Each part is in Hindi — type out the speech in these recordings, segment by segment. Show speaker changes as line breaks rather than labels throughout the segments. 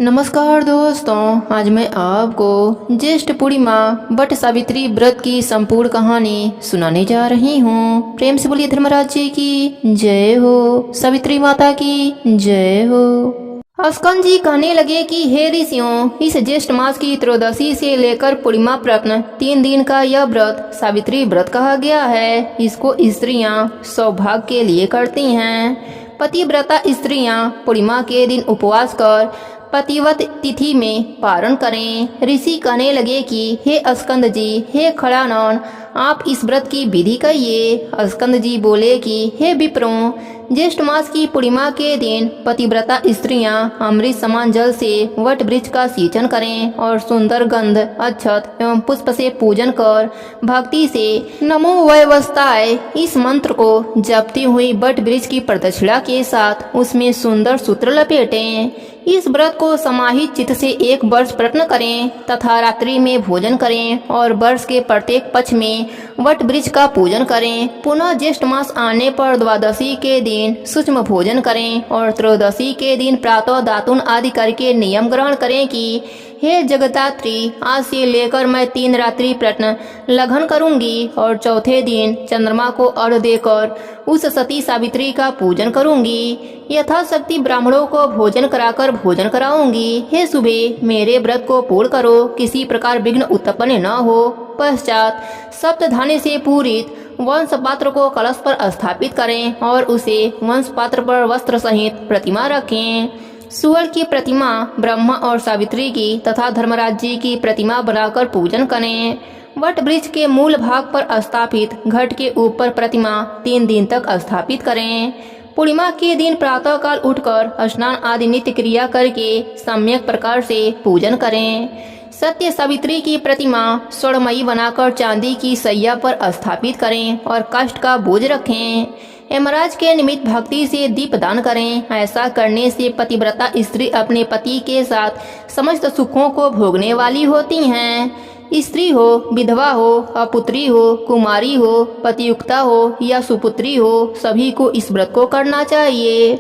नमस्कार दोस्तों, आज मैं आपको ज्येष्ठ पूर्णिमा वट सावित्री व्रत की संपूर्ण कहानी सुनाने जा रही हूँ। प्रेम से बोलिए धर्मराज जी की जय हो, सावित्री माता की जय हो। स्कंद जी कहने लगे कि हे ऋषियों, इस ज्येष्ठ मास की त्रयोदशी से लेकर पूर्णिमा प्रत्न 3 दिन का यह व्रत सावित्री व्रत कहा गया है। इसको स्त्रियां सौभाग्य के लिए करती हैं। पतिव्रता स्त्रियां पूर्णिमा के दिन उपवास कर पतिव्रत तिथि में पारण करें। ऋषि कहने लगे कि हे स्कंद जी, हे खड़ानन, आप इस व्रत की विधि कहिए। स्कंद जी बोले कि हे विप्रों, ज्येष्ठ मास की पूर्णिमा के दिन पतिव्रता स्त्रियां अमृत समान जल से वट वृक्ष का सिंचन करें और सुंदर गंध, अक्षत एवं पुष्प से पूजन कर भक्ति से नमो वैवस्ताय इस मंत्र को जपती हुई वट वृक्ष की प्रदक्षिणा के साथ उसमें सुंदर सूत्र लपेटें। इस व्रत को समाहित चित्त से 1 वर्ष प्रयत्न करें तथा रात्रि में भोजन करें और वर्ष के प्रत्येक पक्ष में वट वृक्ष का पूजन करें। पुनः ज्येष्ठ मास आने पर द्वादशी के दिन सूक्ष्म भोजन करें और त्रयोदशी के दिन प्रातः दातुन आदि करके नियम ग्रहण करें कि हे जगदात्री, आज से लेकर मैं 3 रात्रि प्रयत्न लगन करूंगी और चौथे दिन चंद्रमा को अर्घ्य देकर उस सती सावित्री का पूजन करूंगी। यथाशक्ति ब्राह्मणों को भोजन कराकर भोजन कराऊंगी। हे सुबह, मेरे व्रत को पूर्ण करो, किसी प्रकार विघ्न उत्पन्न न हो। पश्चात सप्तधान्य से पूरित वंश पात्र को कलश पर स्थापित करें और उसे वंश पात्र पर वस्त्र सहित प्रतिमा रखें। सूअर की प्रतिमा ब्रह्मा और सावित्री की तथा धर्मराज जी की प्रतिमा बनाकर पूजन करें। वट वृक्ष के मूल भाग पर स्थापित घट के ऊपर प्रतिमा 3 दिन तक स्थापित करें। पूर्णिमा के दिन प्रातः काल उठकर स्नान आदि नित्य क्रिया करके सम्यक प्रकार से पूजन करें। सत्य सावित्री की प्रतिमा स्वर्णमयी बनाकर चांदी की सैया पर स्थापित करें और काष्ठ का बोझ रखें। यमराज के निमित्त भक्ति से दीप दान करें। ऐसा करने से पतिव्रता स्त्री अपने पति के साथ समस्त सुखों को भोगने वाली होती हैं। स्त्री हो, विधवा हो, अपुत्री हो, कुमारी हो, पतियुक्ता हो या सुपुत्री हो, सभी को इस व्रत को करना चाहिए।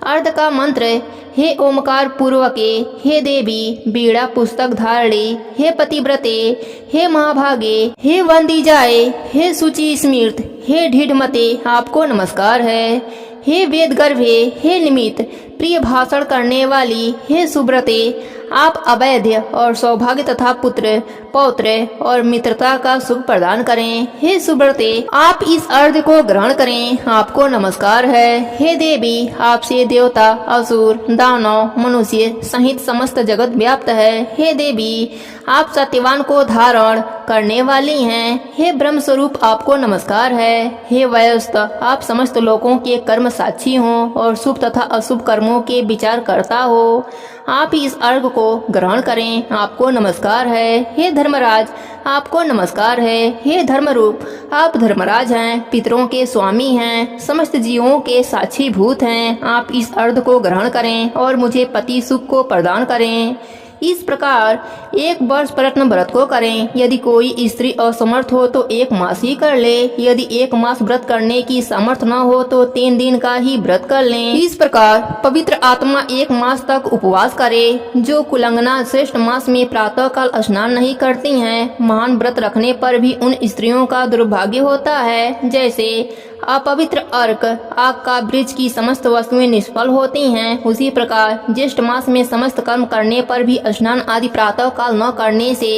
अर्ध का मंत्र, हे ओमकार पूर्वके, हे देवी बीड़ा पुस्तक धारणी, हे पतिव्रते, हे महाभागे, हे वंदी जाए, हे सूचि स्मृत, हे ढीढ़मते, आपको नमस्कार है। हे वेद गर्भे, हे निमित्त प्रिय भाषण करने वाली, हे सुब्रते, आप अवैध और सौभाग्य तथा पुत्र पौत्र और मित्रता का सुख प्रदान करें। हे सुब्रते, आप इस अर्घ को ग्रहण करें, आपको नमस्कार है। हे देवी, आपसे देवता, असुर, दानव, मनुष्य सहित समस्त जगत व्याप्त है। हे देवी, आप सत्यवान को धारण करने वाली हैं। हे ब्रह्म स्वरूप, आपको नमस्कार है। हे वयस्क, आप समस्त लोगों के कर्म साक्षी हो और शुभ तथा अशुभ कर्मों के विचार करता हो। आप इस अर्घ को ग्रहण करें, आपको नमस्कार है। हे धर्मराज, आपको नमस्कार है। हे धर्मरूप, आप धर्मराज हैं, पितरों के स्वामी हैं, समस्त जीवों के साक्षी भूत हैं। आप इस अर्घ को ग्रहण करें और मुझे पति सुख को प्रदान करें। इस प्रकार 1 वर्ष प्रयत्न व्रत को करें। यदि कोई स्त्री असमर्थ हो तो 1 मास ही कर ले। यदि 1 मास व्रत करने की सामर्थ्य न हो तो 3 दिन का ही व्रत कर लें। इस प्रकार पवित्र आत्मा 1 मास तक उपवास करे। जो कुलंगना श्रेष्ठ मास में प्रातः काल स्नान नहीं करती हैं, महान व्रत रखने पर भी उन स्त्रियों का दुर्भाग्य होता है। जैसे अपवित्र अर्क आग का वृक्ष की समस्त वस्तुएं निष्फल होती हैं, उसी प्रकार ज्येष्ठ मास में समस्त कर्म करने पर भी स्नान आदि प्रातः काल न करने से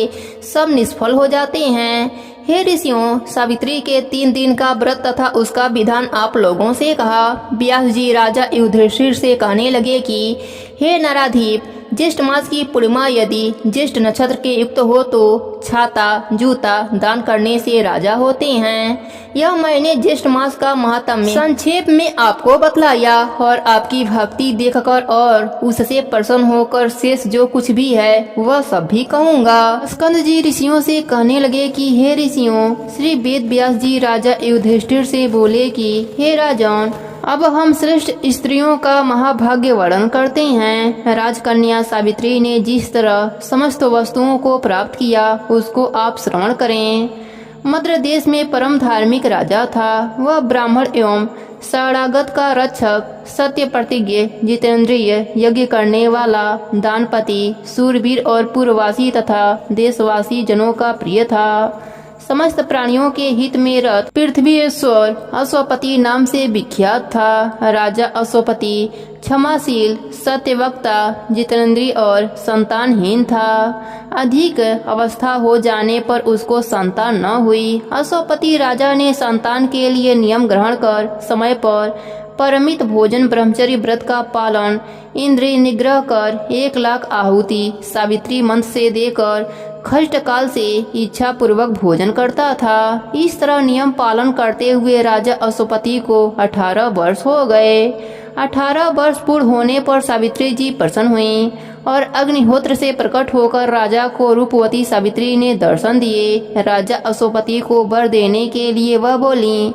सब निष्फल हो जाते हैं। हे ऋषियों, सावित्री के 3 दिन का व्रत तथा उसका विधान आप लोगों से कहा। व्यास जी राजा युधिष्ठिर से कहने लगे कि हे नराधीप, ज्येष्ठ मास की पूर्णिमा यदि ज्येष्ठ नक्षत्र के युक्त हो तो छाता जूता दान करने से राजा होते हैं। यह मैंने ज्येष्ठ मास का महात्म्य संक्षेप में आपको बतलाया और आपकी भक्ति देखकर और उससे प्रसन्न होकर शेष जो कुछ भी है वह सब भी कहूँगा। स्कंद जी ऋषियों से कहने लगे कि हे ऋषियों, श्री वेद व्यास जी राजा युधिष्ठिर से बोले कि हे राजन, अब हम श्रेष्ठ स्त्रियों का महाभाग्य वर्णन करते हैं। राजकन्या सावित्री ने जिस तरह समस्त वस्तुओं को प्राप्त किया उसको आप श्रवण करें। मद्र देश में परम धार्मिक राजा था। वह ब्राह्मण एवं शरणागत का रक्षक, सत्य प्रतिज्ञ, जितेंद्रिय, यज्ञ करने वाला, दानपति, सूरवीर और पूर्ववासी तथा देशवासी जनों का प्रिय था। समस्त प्राणियों के हित में रत पृथ्वीश्वर अश्वपति नाम से विख्यात था। राजा अश्वपति क्षमाशील, सत्यवक्ता, जितेंद्रिय और संतानहीन था। अधिक अवस्था हो जाने पर उसको संतान न हुई। अश्वपति राजा ने संतान के लिए नियम ग्रहण कर समय पर परमित भोजन, ब्रह्मचर्य व्रत का पालन, इंद्रिय निग्रह कर 1,00,000 आहुति सावित्री मंत्र से देकर खष्ट काल से इच्छा पूर्वक भोजन करता था। इस तरह नियम पालन करते हुए राजा अश्वपति को 18 वर्ष हो गए। 18 वर्ष पूर्ण होने पर सावित्री जी प्रसन्न हुई और अग्निहोत्र से प्रकट होकर राजा को रूपवती सावित्री ने दर्शन दिए। राजा अश्वपति को वर देने के लिए वह बोली,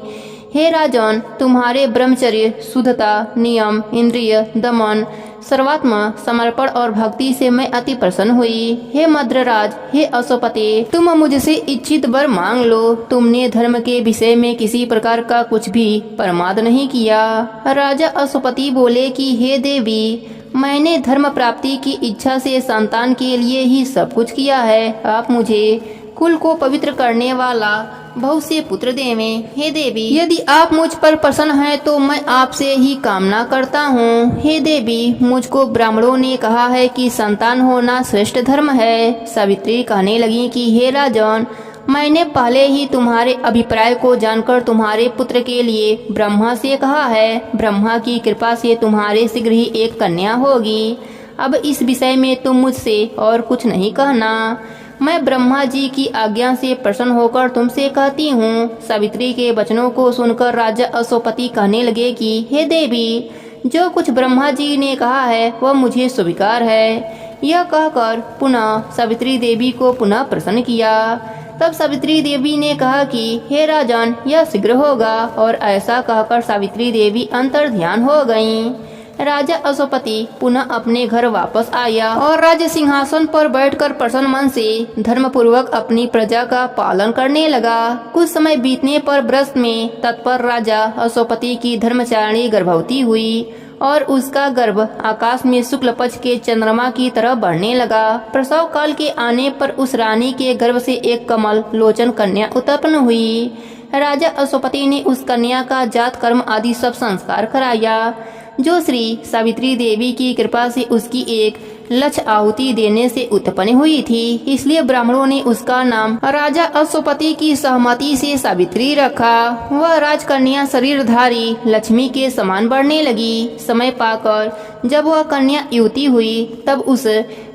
हे राजन, तुम्हारे ब्रह्मचर्य, शुद्धता, नियम, इंद्रिय दमन, सर्वात्म समर्पण और भक्ति से मैं अति प्रसन्न हुई। हे मद्रराज, हे अश्वपति, तुम मुझसे इच्छित वर मांग लो। तुमने धर्म के विषय में किसी प्रकार का कुछ भी प्रमाद नहीं किया। राजा अश्वपति बोले कि हे देवी, मैंने धर्म प्राप्ति की इच्छा से संतान के लिए ही सब कुछ किया है। आप मुझे कुल को पवित्र करने वाला बहुत से पुत्र देवें। हे देवी, यदि आप मुझ पर प्रसन्न हैं तो मैं आपसे ही कामना करता हूँ। हे देवी, मुझको ब्राह्मणों ने कहा है कि संतान होना श्रेष्ठ धर्म है। सावित्री कहने लगी कि हे राजन, मैंने पहले ही तुम्हारे अभिप्राय को जानकर तुम्हारे पुत्र के लिए ब्रह्मा से कहा है। ब्रह्मा की कृपा से तुम्हारे शीघ्र ही एक कन्या होगी। अब इस विषय में तुम मुझसे और कुछ नहीं कहना। मैं ब्रह्मा जी की आज्ञा से प्रसन्न होकर तुमसे कहती हूँ। सावित्री के वचनों को सुनकर राजा अश्वपति कहने लगे कि हे देवी, जो कुछ ब्रह्मा जी ने कहा है वह मुझे स्वीकार है। यह कहकर पुनः सावित्री देवी को पुनः प्रसन्न किया। तब सावित्री देवी ने कहा कि हे राजन, यह शीघ्र होगा। और ऐसा कहकर सावित्री देवी अंतर ध्यान हो गयीं। राजा अश्वपति पुनः अपने घर वापस आया और राज्य सिंहासन पर बैठकर प्रसन्न मन से धर्म पूर्वक अपनी प्रजा का पालन करने लगा। कुछ समय बीतने पर व्रत में तत्पर राजा अश्वपति की धर्मचारिणी गर्भवती हुई और उसका गर्भ आकाश में शुक्ल पक्ष के चंद्रमा की तरह बढ़ने लगा। प्रसव काल के आने पर उस रानी के गर्भ से एक कमल लोचन कन्या उत्पन्न हुई। राजा अश्वपति ने उस कन्या का जात कर्म आदि सब संस्कार कराया, जो श्री सावित्री देवी की कृपा से उसकी 1,00,000 आहुति देने से उत्पन्न हुई थी। इसलिए ब्राह्मणों ने उसका नाम राजा अश्वपति की सहमति से सावित्री रखा। वह राजकन्या शरीरधारी लक्ष्मी के समान बढ़ने लगी। समय पाकर जब वह कन्या युवती हुई, तब उस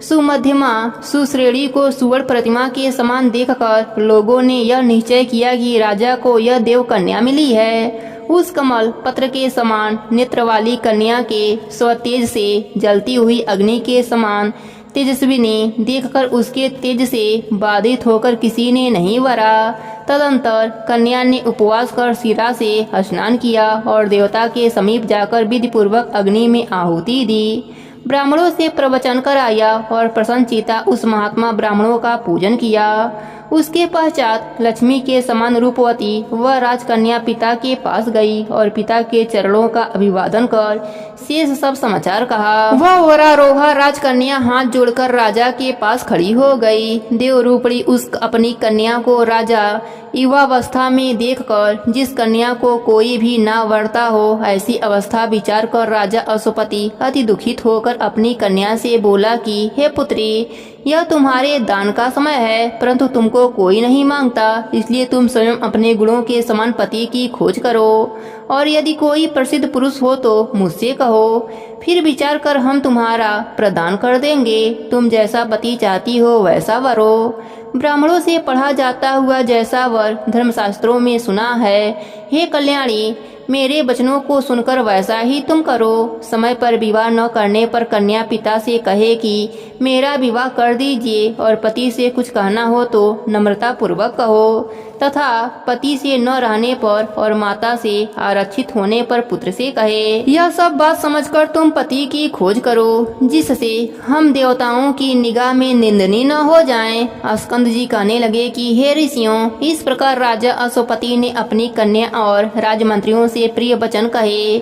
सुमध्यमा सुश्रेणी को सुवर्ण प्रतिमा के समान देखकर लोगों ने यह निश्चय किया कि राजा को यह देव कन्या मिली है। उस कमल पत्र के समान नेत्र वाली कन्या के स्वतेज से जलती हुई अग्नि के समान तेजस्विनी देखकर उसके तेज से बाधित होकर किसी ने नहीं वरा। तदंतर कन्या ने उपवास कर शिरा से स्नान किया और देवता के समीप जाकर विधि पूर्वक अग्नि में आहुति दी। ब्राह्मणों से प्रवचन कराया और प्रसन्नचित्ता उस महात्मा ब्राह्मणों का पूजन किया। उसके पश्चात लक्ष्मी के समान रूपवती वह राजकन्या पिता के पास गई और पिता के चरणों का अभिवादन कर शेष सब समाचार कहा। वह वरारोहा राजकन्या हाथ जोड़कर राजा के पास खड़ी हो गई। देवरूपणी उस अपनी कन्या को राजा युवावस्था में देखकर, जिस कन्या को कोई भी ना वरता हो, ऐसी अवस्था विचार कर राजा अश्वपति अति दुखित होकर अपनी कन्या से बोला कि हे पुत्री, यह तुम्हारे दान का समय है, परंतु तुमको कोई नहीं मांगता, इसलिए तुम स्वयं अपने गुणों के समान पति की खोज करो और यदि कोई प्रसिद्ध पुरुष हो तो मुझसे कहो, फिर विचार कर हम तुम्हारा प्रदान कर देंगे। तुम जैसा पति चाहती हो वैसा वर हो। ब्राह्मणों से पढ़ा जाता हुआ जैसा वर धर्मशास्त्रों में सुना है। हे कल्याणी, मेरे वचनों को सुनकर वैसा ही तुम करो। समय पर विवाह न करने पर कन्या पिता से कहे कि मेरा विवाह कर दीजिए और पति से कुछ कहना हो तो नम्रता पूर्वक कहो, तथा पति से न रहने पर और माता से आरक्षित होने पर पुत्र से कहे। यह सब बात समझकर तुम पति की खोज करो, जिससे हम देवताओं की निगाह में निंदनीय न हो जाएं। स्कंद जी कहने लगे कि हे ऋषियों, इस प्रकार राजा अश्वपति ने अपनी कन्या और राजमंत्रियों से प्रिय वचन कहे।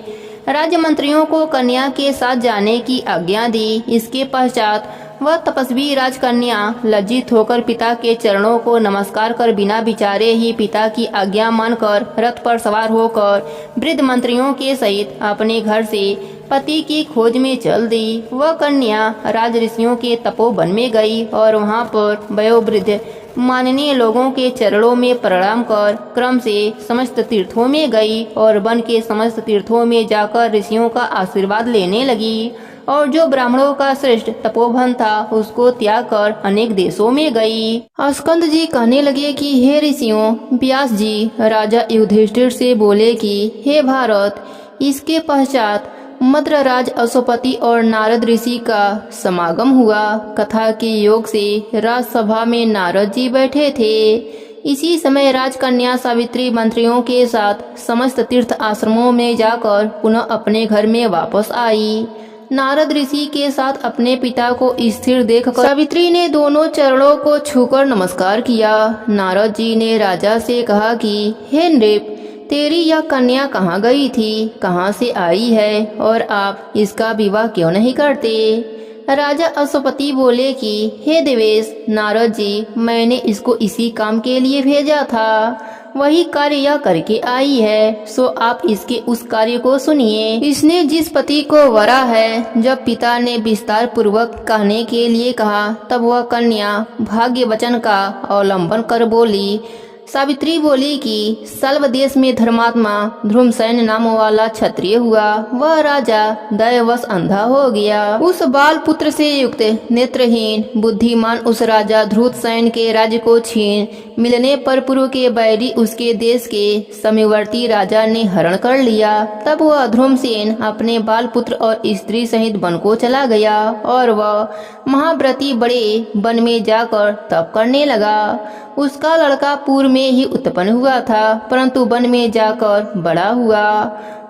राजमंत्रियों को कन्या के साथ जाने की आज्ञा दी। इसके पश्चात वह तपस्वी राजकन्या लज्जित होकर पिता के चरणों को नमस्कार कर बिना विचारे ही पिता की आज्ञा मानकर रथ पर सवार होकर वृद्ध मंत्रियों के सहित अपने घर से पति की खोज में चल दी। वह कन्या राज ऋषियों के तपोवन में गई और वहां पर वयोवृद्ध माननीय लोगों के चरणों में प्रणाम कर क्रम से समस्त तीर्थों में गई और वन के समस्त तीर्थों में जाकर ऋषियों का आशीर्वाद लेने लगी और जो ब्राह्मणों का श्रेष्ठ तपोवन था उसको त्याग कर अनेक देशों में गई। स्कंद जी कहने लगे कि हे ऋषियों, व्यास जी राजा युधिष्ठिर से बोले कि हे भारत, इसके पश्चात मद्रराज अश्वपति और नारद ऋषि का समागम हुआ। कथा के योग से राजसभा में नारद जी बैठे थे। इसी समय राजकन्या सावित्री मंत्रियों के साथ समस्त तीर्थ आश्रमों में जाकर पुनः अपने घर में वापस आई। नारद ऋषि के साथ अपने पिता को स्थिर देखकर सावित्री ने दोनों चरणों को छूकर नमस्कार किया। नारद जी ने राजा से कहा कि हे नृप, तेरी यह कन्या कहाँ गई थी, कहाँ से आई है और आप इसका विवाह क्यों नहीं करते? राजा अश्वपति बोले कि हे देवेश नारद जी, मैंने इसको इसी काम के लिए भेजा था, वही कार्य यह करके आई है, सो आप इसके उस कार्य को सुनिए। इसने जिस पति को वरा है, जब पिता ने विस्तार पूर्वक कहने के लिए कहा तब वह कन्या भाग्य वचन का अवलंबन कर बोली। सावित्री बोली कि सल्व देश में धर्मात्मा ध्रुमसेन नाम वाला क्षत्रिय हुआ। वह राजा दयावश अंधा हो गया। उस बाल पुत्र से युक्त नेत्रहीन बुद्धिमान उस राजा ध्रुतसेन के राज्य को छीन मिलने पर पूर्व के बैरी उसके देश के समीवर्ती राजा ने हरण कर लिया। तब वह ध्रुमसेन अपने बाल पुत्र और स्त्री सहित वन को चला गया और वह महाव्रती बड़े वन में जाकर तप करने लगा। उसका लड़का पूर्व में ही उत्पन्न हुआ था, परंतु वन में जाकर बड़ा हुआ।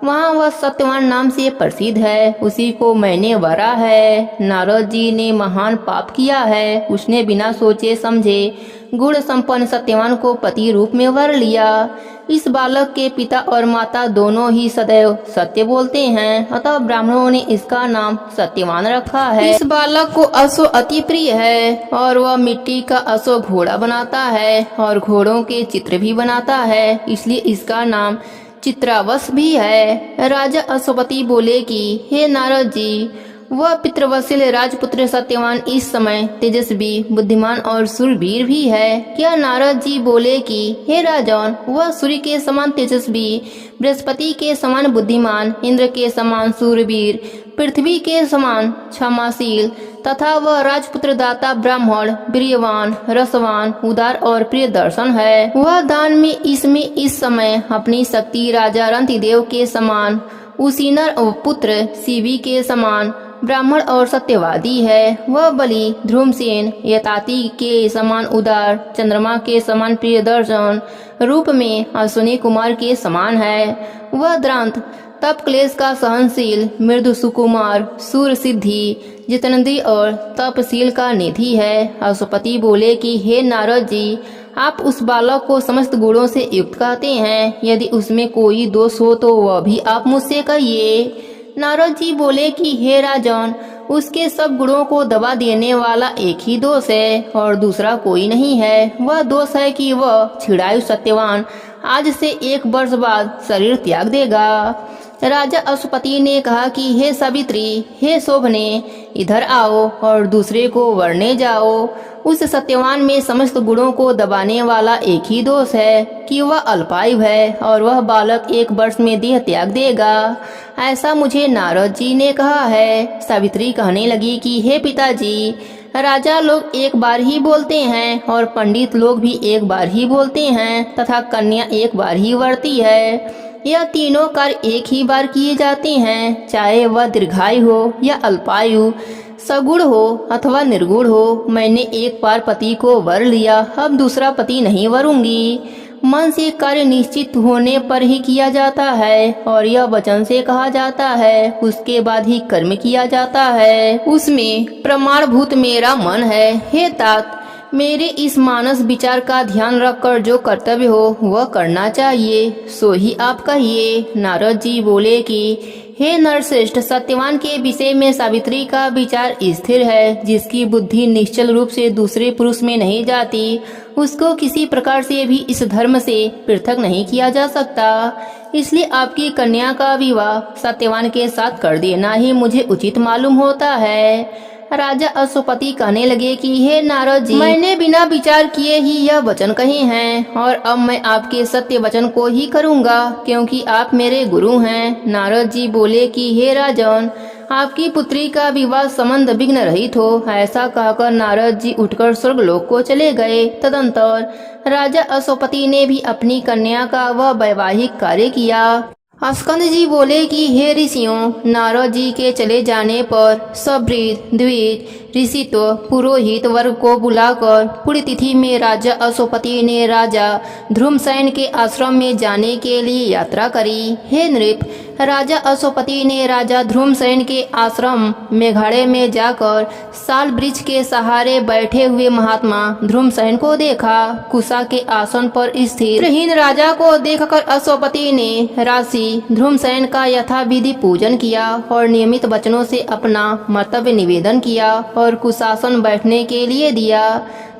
वहाँ वह सत्यवान नाम से प्रसिद्ध है, उसी को मैंने वरा है। नारद जी ने महान पाप किया है। उसने बिना सोचे समझे गुण संपन्न सत्यवान को पति रूप में वर लिया। इस बालक के पिता और माता दोनों ही सदैव सत्य बोलते हैं, अतः ब्राह्मणों ने इसका नाम सत्यवान रखा है। इस बालक को अश्व अति प्रिय है और वह मिट्टी का अश्व घोड़ा बनाता है और घोड़ों के चित्र भी बनाता है, इसलिए इसका नाम चित्रावश भी है। राजा अश्वपति बोले कि हे नारद जी, वह पितृवत्सल राजपुत्र सत्यवान इस समय तेजस्वी बुद्धिमान और सूरवीर भी है। क्या नारद जी बोले कि हे राजन, वह सूर्य के समान तेजस्वी, बृहस्पति के समान बुद्धिमान, इंद्र के समान सूरवीर, पृथ्वी के समान क्षमाशील तथा वह राजपुत्र दाता ब्राह्मण वीर्यवान रसवान उदार और प्रिय दर्शन है। वह दान में इस समय अपनी शक्ति राजा रंतिदेव के समान, उसीनर पुत्र शिवी के समान ब्राह्मण और सत्यवादी है। वह बलि ध्रुमसेन यताति के समान उदार, चंद्रमा के समान प्रिय दर्शन, रूप में अश्विनी कुमार के समान है। वह द्रांत तप क्लेश का सहनशील, मृदु सुकुमार, सूर सिद्धि, जितेंद्रिय और तपशील का निधि है। अश्वपति बोले कि हे नारद जी, आप उस बालक को समस्त गुणों से युक्त कहते हैं। यदि उसमें कोई दोष हो तो वह भी आप मुझसे कहिए। नारद जी बोले कि हे राजन, उसके सब गुणों को दबा देने वाला एक ही दोष है और दूसरा कोई नहीं है। वह दोष है कि वह छिड़ायु सत्यवान आज से 1 वर्ष बाद शरीर त्याग देगा। राजा अश्वपति ने कहा कि हे सावित्री, हे शोभने, इधर आओ और दूसरे को वरने जाओ। उस सत्यवान में समस्त गुणों को दबाने वाला एक ही दोष है कि वह अल्पायु है और वह बालक 1 वर्ष में देह त्याग देगा। ऐसा मुझे नारद जी ने कहा है। सावित्री कहने लगी कि हे पिताजी, राजा लोग 1 बार ही बोलते हैं और पंडित लोग भी 1 बार ही बोलते हैं तथा कन्या 1 बार ही वरती है। यह तीनों कार्य एक ही बार किए जाते हैं, चाहे वह दीर्घायु हो या अल्पायु। सगुण हो अथवा निर्गुण हो, मैंने एक बार पति को वर लिया, अब दूसरा पति नहीं वरूंगी। मन से कार्य निश्चित होने पर ही किया जाता है और यह वचन से कहा जाता है, उसके बाद ही कर्म किया जाता है। उसमें प्रमाणभूत मेरा मन है। हे तात, मेरे इस मानस विचार का ध्यान रखकर जो कर्तव्य हो वह करना चाहिए, सो ही आप कहिए। नारद जी बोले कि हे नरश्रेष्ठ, सत्यवान के विषय में सावित्री का विचार स्थिर है। जिसकी बुद्धि निश्चल रूप से दूसरे पुरुष में नहीं जाती, उसको किसी प्रकार से भी इस धर्म से पृथक नहीं किया जा सकता। इसलिए आपकी कन्या का विवाह सत्यवान के साथ कर देना ही मुझे उचित मालूम होता है। राजा अश्वपति कहने लगे कि हे नारद जी, मैंने बिना विचार किए ही यह वचन कहे हैं और अब मैं आपके सत्य वचन को ही करूंगा, क्योंकि आप मेरे गुरु हैं। नारद जी बोले कि हे राजन, आपकी पुत्री का विवाह संबंध विघ्न रहित हो। ऐसा कहकर नारद जी उठकर स्वर्गलोक को चले गए। तदंतर राजा अश्वपति ने भी अपनी कन्या का वह वैवाहिक कार्य किया। स्कंद जी बोले कि हे ऋषियों, नारद जी के चले जाने पर सवृद्ध, द्विज, ऋषित्व, पुरोहित वर्ग को बुलाकर पुण्यतिथि में राजा अश्वपति ने राजा ध्रुमसेन के आश्रम में जाने के लिए यात्रा करी। हे नृप, राजा अश्वपति ने राजा ध्रुमसेन के आश्रम मेघालय में जाकर साल वृक्ष के सहारे बैठे हुए महात्मा ध्रुमसेन को देखा। कुशा के आसन पर स्थित हीन राजा को देखकर अश्वपति ने राशि ध्रुमसेन का यथाविधि पूजन किया और नियमित वचनों से अपना कर्तव्य निवेदन किया और कुशासन बैठने के लिए दिया।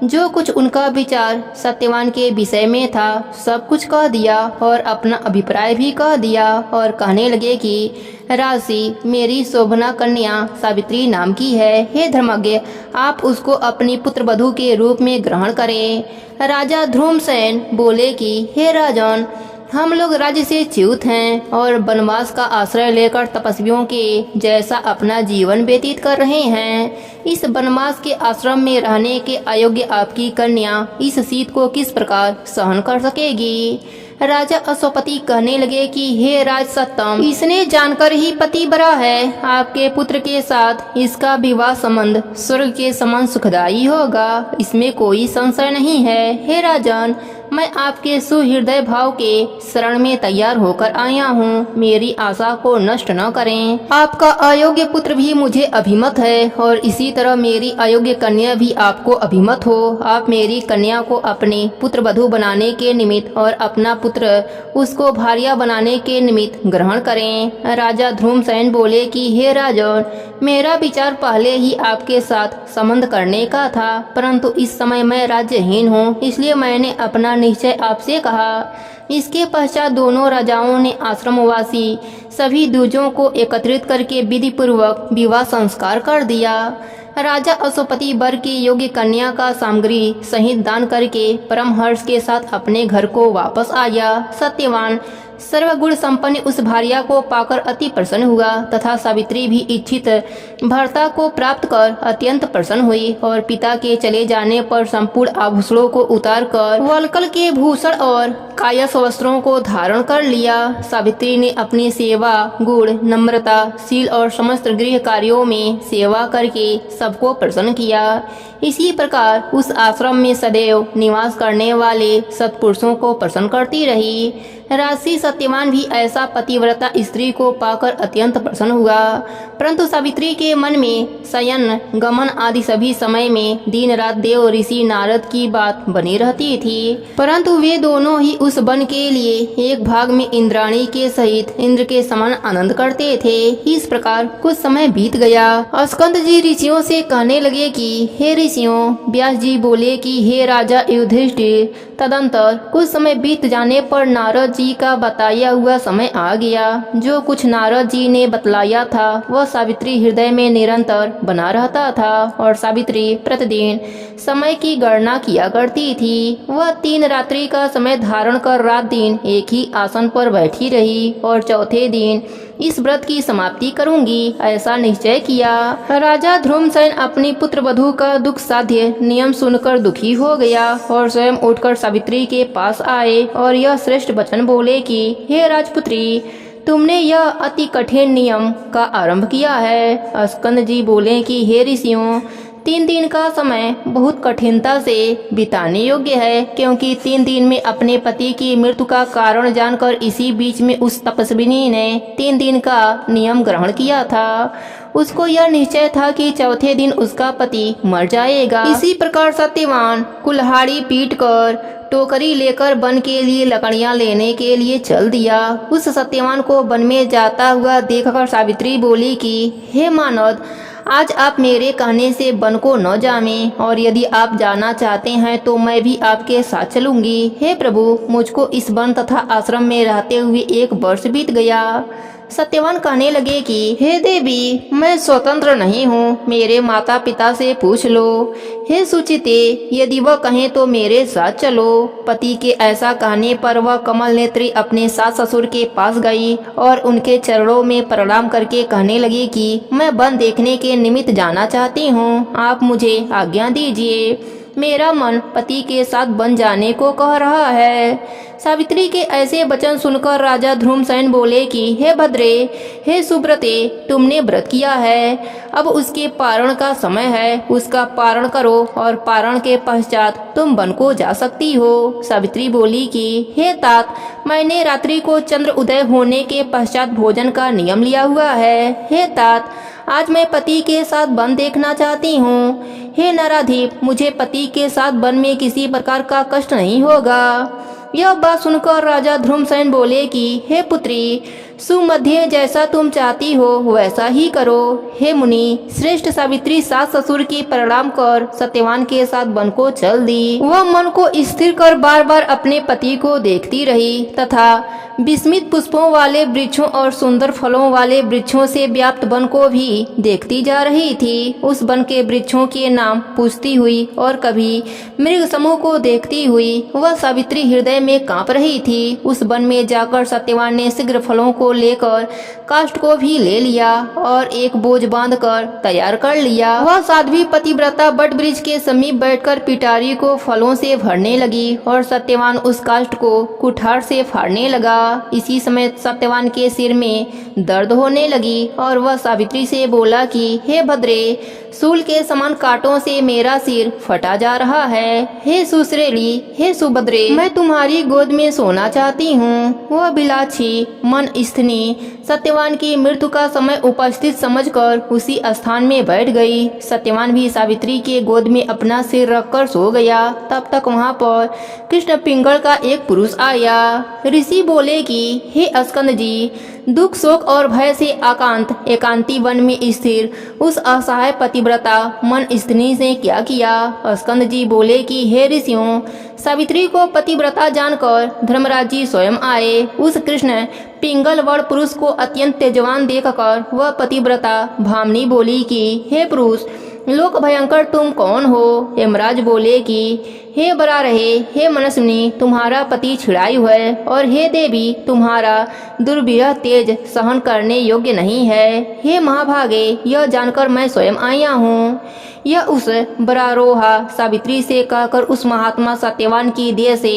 जो कुछ उनका विचार सत्यवान के विषय में था सब कुछ कह दिया और अपना अभिप्राय भी कह दिया और कहने लगे कि राशि मेरी शोभना कन्या सावित्री नाम की है। हे धर्मज्ञ, आप उसको अपनी पुत्र वधू के रूप में ग्रहण करें। राजा ध्रुमसेन बोले कि हे राजन, हम लोग राज्य से च्युत हैं और वनवास का आश्रय लेकर तपस्वियों के जैसा अपना जीवन व्यतीत कर रहे हैं। इस वनवास के आश्रम में रहने के अयोग्य आपकी कन्या इस शीत को किस प्रकार सहन कर सकेगी। राजा अश्वपति कहने लगे कि हे राज सत्तम, इसने जानकर ही पति बरा है। आपके पुत्र के साथ इसका विवाह संबंध स्वर्ग के समान सुखदायी होगा, इसमें कोई संशय नहीं है। हे राजन, मैं आपके सुहृदय भाव के शरण में तैयार होकर आया हूँ, मेरी आशा को नष्ट न करें। आपका अयोग्य पुत्र भी मुझे अभिमत है और इसी तरह मेरी अयोग्य कन्या भी आपको अभिमत हो। आप मेरी कन्या को अपने पुत्र वधू बनाने के निमित्त और अपना पुत्र उसको भार्या बनाने के निमित्त ग्रहण करें। राजा ध्रुमसेन बोले कि हे राजन, मेरा विचार पहले ही आपके साथ संबंध करने का था, परंतु इस समय मैं राज्यहीन हूँ, इसलिए मैंने अपना निश्चय आपसे कहा। इसके पश्चात दोनों राजाओं ने आश्रमवासी सभी द्विजों को एकत्रित करके विधि पूर्वक विवाह संस्कार कर दिया। राजा अश्वपति वर की योग्य कन्या का सामग्री सहित दान करके परम हर्ष के साथ अपने घर को वापस आया। सत्यवान सर्वगुण संपन्न उस भार्या को पाकर अति प्रसन्न हुआ तथा सावित्री भी इच्छित भर्ता को प्राप्त कर अत्यंत प्रसन्न हुई और पिता के चले जाने पर संपूर्ण आभूषणों को उतारकर वल्कल के भूषण और कायस वस्त्रों को धारण कर लिया। सावित्री ने अपनी सेवा, गुण, नम्रता, शील और समस्त गृह कार्यों में सेवा करके सबको प्रसन्न किया। इसी प्रकार उस आश्रम में सदैव निवास करने वाले सत्पुरुषों को प्रसन्न करती रही। राशि सत्यवान भी ऐसा पतिव्रता स्त्री को पाकर अत्यंत प्रसन्न हुआ, परंतु सावित्री के मन में शयन, गमन आदि सभी समय में दिन रात देव ऋषि नारद की बात बनी रहती थी। परंतु वे दोनों ही उस वन के लिए एक भाग में इंद्राणी के सहित इंद्र के समान आनंद करते थे। इस प्रकार कुछ समय बीत गया। स्कंद जी ऋषियों से कहने लगे कि हे ऋषियों, व्यास जी बोले कि हे राजा युधिष्ठिर, तदंतर कुछ समय बीत जाने पर नारद जी का बताया हुआ समय आ गया। जो कुछ नारद जी ने बतलाया था वह सावित्री हृदय में निरंतर बना रहता था और सावित्री प्रतिदिन समय की गणना किया करती थी। वह 3 रात्रि का समय धारण कर रात दिन एक ही आसन पर बैठी रही और चौथे दिन इस व्रत की समाप्ति करूंगी, ऐसा निश्चय किया। राजा ध्रुमसेन अपनी पुत्र वधू का दुख साध्य नियम सुनकर दुखी हो गया और स्वयं उठकर सावित्री के पास आए और यह श्रेष्ठ वचन बोले कि हे राजपुत्री, तुमने यह अति कठिन नियम का आरंभ किया है। स्कंद जी बोले कि हे ऋषियों, 3 दिन का समय बहुत कठिनता से बिताने योग्य है, क्योंकि 3 दिन में अपने पति की मृत्यु का कारण जानकर इसी बीच में उस तपस्विनी ने 3 दिन का नियम ग्रहण किया था। उसको यह निश्चय था कि चौथे दिन उसका पति मर जाएगा। इसी प्रकार सत्यवान कुल्हाड़ी पीट कर टोकरी लेकर वन के लिए लकड़ियां लेने के लिए चल दिया। उस सत्यवान को वन में जाता हुआ देखकर सावित्री बोली कि हे मानद, आज आप मेरे कहने से वन को न जावें, और यदि आप जाना चाहते हैं तो मैं भी आपके साथ चलूंगी। हे प्रभु, मुझको इस वन तथा आश्रम में रहते हुए 1 वर्ष बीत गया। सत्यवान कहने लगे कि हे देवी, मैं स्वतंत्र नहीं हूँ, मेरे माता पिता से पूछ लो। हे सुचिते, यदि वह कहें तो मेरे साथ चलो। पति के ऐसा कहने पर वह कमल नेत्री अपने सास ससुर के पास गई और उनके चरणों में प्रणाम करके कहने लगी कि मैं वन देखने के निमित्त जाना चाहती हूँ, आप मुझे आज्ञा दीजिए। मेरा मन पति के साथ वन जाने को कह रहा है। सावित्री के ऐसे वचन सुनकर राजा ध्रुमसेन बोले कि हे भद्रे, हे सुब्रते, तुमने व्रत किया है, अब उसके पारण का समय है, उसका पारण करो और पारण के पश्चात तुम वन को जा सकती हो। सावित्री बोली कि हे तात, मैंने रात्रि को चंद्र उदय होने के पश्चात भोजन का नियम लिया हुआ है। हे तात, आज मैं पति के साथ वन देखना चाहती हूँ। हे नराधीप, मुझे पति के साथ वन में किसी प्रकार का कष्ट नहीं होगा। यह बात सुनकर राजा ध्रुमसेन बोले कि हे पुत्री, सुमध्य, जैसा तुम चाहती हो वैसा ही करो। हे मुनि श्रेष्ठ सावित्री सास ससुर की प्रणाम कर सत्यवान के साथ वन को चल दी। वह मन को स्थिर कर बार बार अपने पति को देखती रही तथा विस्मित पुष्पों वाले वृक्षों और सुंदर फलों वाले वृक्षों से व्याप्त वन को भी देखती जा रही थी। उस वन के वृक्षों के नाम पूछती हुई और कभी मृग समूह को देखती हुई वह सावित्री हृदय में कांप रही थी। उस वन में जाकर सत्यवान ने शीघ्र फलों को लेकर काष्ठ को भी ले लिया और एक बोझ बांधकर तैयार कर लिया। वह साध्वी पतिव्रता बट वृक्ष के समीप बैठकर पिटारी को फलों से भरने लगी और सत्यवान उस काष्ठ को कुठार से फाड़ने लगा। इसी समय सत्यवान के सिर में दर्द होने लगी और वह सावित्री से बोला कि हे भद्रे, सूल के समान कांटों से मेरा सिर फटा जा रहा है। हे सुश्रेली, हे सुभद्रे, मैं तुम्हारी गोद में सोना चाहती हूँ। वह बिलाछी मन स्थनी सत्यवान की मृत्यु का समय उपस्थित समझकर उसी स्थान में बैठ गई। सत्यवान भी सावित्री के गोद में अपना सिर रखकर सो गया। तब तक वहाँ पर कृष्ण पिंगल का एक पुरुष आया। ऋषि बोले कि हे स्कंद जी, दुख शोक और भय से आकांत एकांती वन में स्थिर उस असहाय पतिव्रता मन स्त्री ने क्या किया। स्कंद जी बोले कि हे ऋषियों, सावित्री को पतिव्रता जानकर धर्मराज जी स्वयं आए। उस कृष्ण पिंगल वर पुरुष को अत्यंत तेजवान देखकर वह पतिव्रता भामिनी बोली कि हे पुरुष, लोक भयंकर तुम कौन हो। यमराज बोले कि हे बरा रहे, हे मनस्विनी, तुम्हारा पति छिड़ायु है, और हे देवी, तुम्हारा दुर्विरह तेज सहन करने योग्य नहीं है। हे महाभागे, यह जानकर मैं स्वयं आया हूँ। यह उस बरारोहा सावित्री से कहकर उस महात्मा सत्यवान की देह से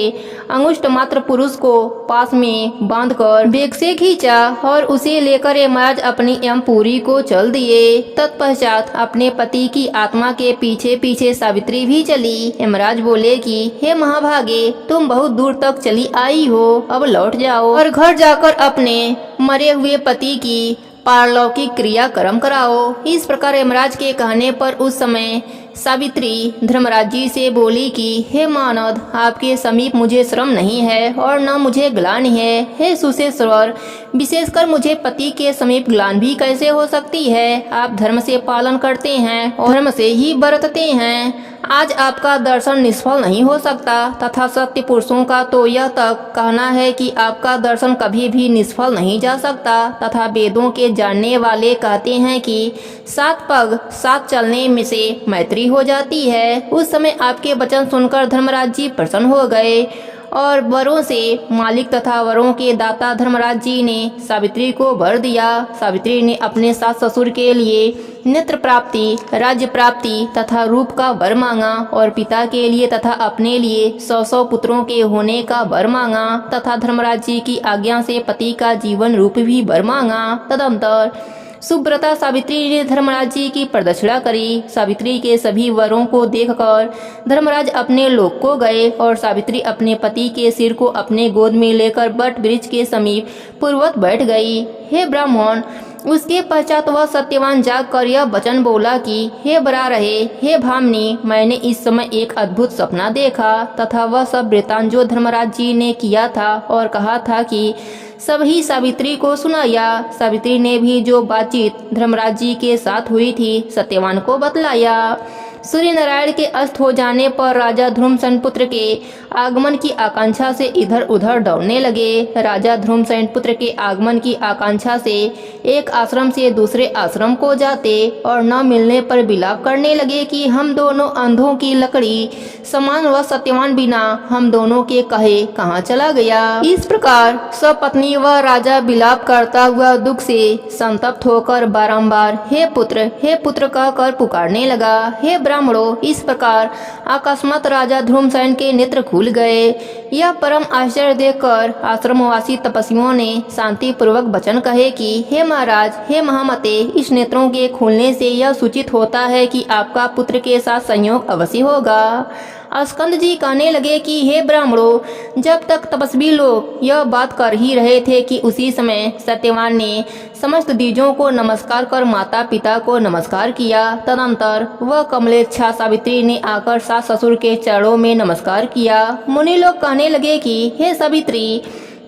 अंगुष्ठ मात्र पुरुष को पास में बांधकर बेग से खींचा और उसे लेकर यमराज अपनी यमपुरी को चल दिए। तत्पश्चात अपने पति की आत्मा के पीछे पीछे सावित्री भी चली। यमराज बोले कि हे महाभागे, तुम बहुत दूर तक चली आई हो, अब लौट जाओ और घर जाकर अपने मरे हुए पति की पारलौकिक क्रिया कर्म कराओ। इस प्रकार यमराज के कहने पर उस समय सावित्री धर्मराज जी से बोली कि हे मानद, आपके समीप मुझे श्रम नहीं है और न मुझे ग्लानि है। हे सुशेश्वर, विशेषकर मुझे पति के समीप ग्लानि भी कैसे हो सकती है। आप धर्म से पालन करते हैं और धर्म से ही बरतते हैं। आज आपका दर्शन निष्फल नहीं हो सकता तथा सत्य पुरुषों का तो यह तक कहना है कि आपका दर्शन कभी भी निष्फल नहीं जा सकता तथा वेदों के जानने वाले कहते हैं कि 7 पग 7 चलने में से मैत्री हो जाती है। उस समय आपके वचन सुनकर धर्मराज जी प्रसन्न हो गए और वरों से मालिक तथा वरों के दाता धर्मराज जी ने सावित्री को वर दिया। सावित्री ने अपने सास ससुर के लिए नेत्र प्राप्ति, राज्य प्राप्ति तथा रूप का वर मांगा और पिता के लिए तथा अपने लिए 100 पुत्रों के होने का वर मांगा तथा धर्मराज जी की आज्ञा से पति का जीवन रूप भी वर मांगा। तदंतर सुव्रता सावित्री ने धर्मराज जी की प्रदक्षिणा करी। सावित्री के सभी वरों को देखकर धर्मराज अपने लोक को गए और सावित्री अपने पति के सिर को अपने गोद में लेकर बट वृक्ष के समीप पूर्वत बैठ गई। हे ब्राह्मण, उसके पश्चात वह सत्यवान जाग कर यह वचन बोला कि हे बरा रहे, हे भामिनी, मैंने इस समय एक अद्भुत सपना देखा तथा वह सब वृतांत जो धर्मराज जी ने किया था और कहा था कि सभी सावित्री को सुनाया। सावित्री ने भी जो बातचीत धर्मराज जी के साथ हुई थी सत्यवान को बतलाया। सूर्य नारायण के अस्त हो जाने पर राजा ध्रुमसेन पुत्र के आगमन की आकांक्षा से इधर उधर दौड़ने लगे। राजा ध्रुमसेन पुत्र के आगमन की आकांक्षा से एक आश्रम से दूसरे आश्रम को जाते और न मिलने पर विलाप करने लगे कि हम दोनों अंधों की लकड़ी समान व सत्यवान बिना हम दोनों के कहे कहाँ चला गया। इस प्रकार सब पत्नी व राजा विलाप करता हुआ दुख से संतप्त होकर बारंबार हे पुत्र कहकर पुकारने लगा। हे ब्राह्मणों, इस प्रकार अकस्मात राजा ध्रुमसेन के नेत्र खुल गए। यह परम आश्चर्य देखकर आश्रमवासी तपस्वियों ने शांति पूर्वक वचन कहे कि हे महाराज, हे महामते, इस नेत्रों के खुलने से यह सूचित होता है कि आपका पुत्र के साथ संयोग अवश्य होगा। स्कंद जी कहने लगे कि हे ब्राह्मणों, जब तक तपस्वी लोग यह बात कर ही रहे थे कि उसी समय सत्यवान ने समस्त द्विजों को नमस्कार कर माता पिता को नमस्कार किया। तदंतर वह कमलेच्छा सावित्री ने आकर सास ससुर के चरणों में नमस्कार किया। मुनि लोग कहने लगे कि हे सावित्री,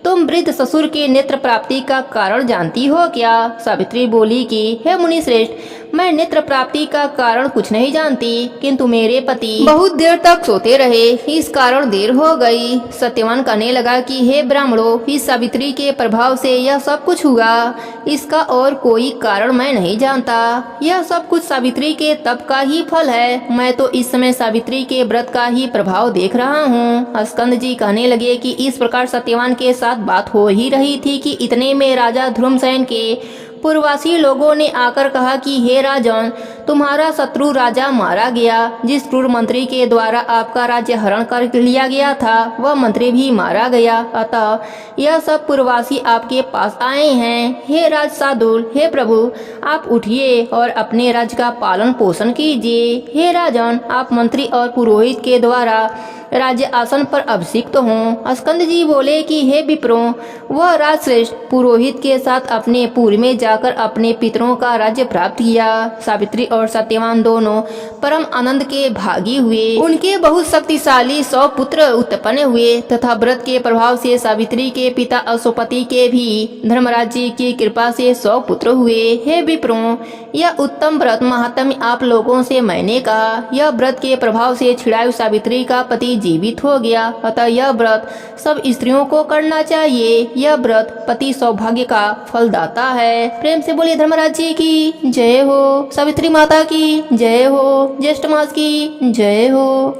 तुम वृद्ध ससुर के नेत्र प्राप्ति का कारण जानती हो क्या? सावित्री बोली कि हे मुनि श्रेष्ठ, मैं नेत्र प्राप्ति का कारण कुछ नहीं जानती, किंतु मेरे पति बहुत देर तक सोते रहे, इस कारण देर हो गई। सत्यवान कहने लगा कि हे ब्राह्मणों, इस सावित्री के प्रभाव से यह सब कुछ हुआ, इसका और कोई कारण मैं नहीं जानता। यह सब कुछ सावित्री के तप का ही फल है। मैं तो इस समय सावित्री के व्रत का ही प्रभाव देख रहा हूँ। स्कंद जी कहने लगे कि इस प्रकार सत्यवान के साथ बात हो ही रही थी कि इतने में राजा ध्रुमसेन के पूर्ववासी लोगों ने आकर कहा कि हे राजन, तुम्हारा शत्रु राजा मारा गया। जिस क्रूर मंत्री के द्वारा आपका राज्य हरण कर लिया गया था वह मंत्री भी मारा गया। अतः यह सब पूर्ववासी आपके पास आए हैं। हे राज सादुल, हे प्रभु, आप उठिए और अपने राज्य का पालन पोषण कीजिए। हे राजन, आप मंत्री और पुरोहित के द्वारा राज्य आसन पर अभिषिक्त हों। स्कंद जी बोले कि हे विप्रों, वह राजश्रेष्ठ पुरोहित के साथ अपने पूर्व में जाकर अपने पितरों का राज्य प्राप्त किया। सावित्री और सत्यवान दोनों परम आनंद के भागी हुए। उनके बहुत शक्तिशाली 100 पुत्र उत्पन्न हुए तथा व्रत के प्रभाव से सावित्री के पिता अश्वपति के भी धर्मराज जी की कृपा से 100 पुत्र हुए। हे विप्रों, यह उत्तम व्रत महात्म्य आप लोगों से मैंने कहा। यह व्रत के प्रभाव से छिड़ायु सावित्री का पति जीवित हो गया। अतः यह व्रत सब स्त्रियों को करना चाहिए। यह व्रत पति सौभाग्य का फलदाता है। प्रेम से बोलिए धर्मराज जी की जय हो, सावित्री माता की जय हो, ज्येष्ठ मास की जय हो।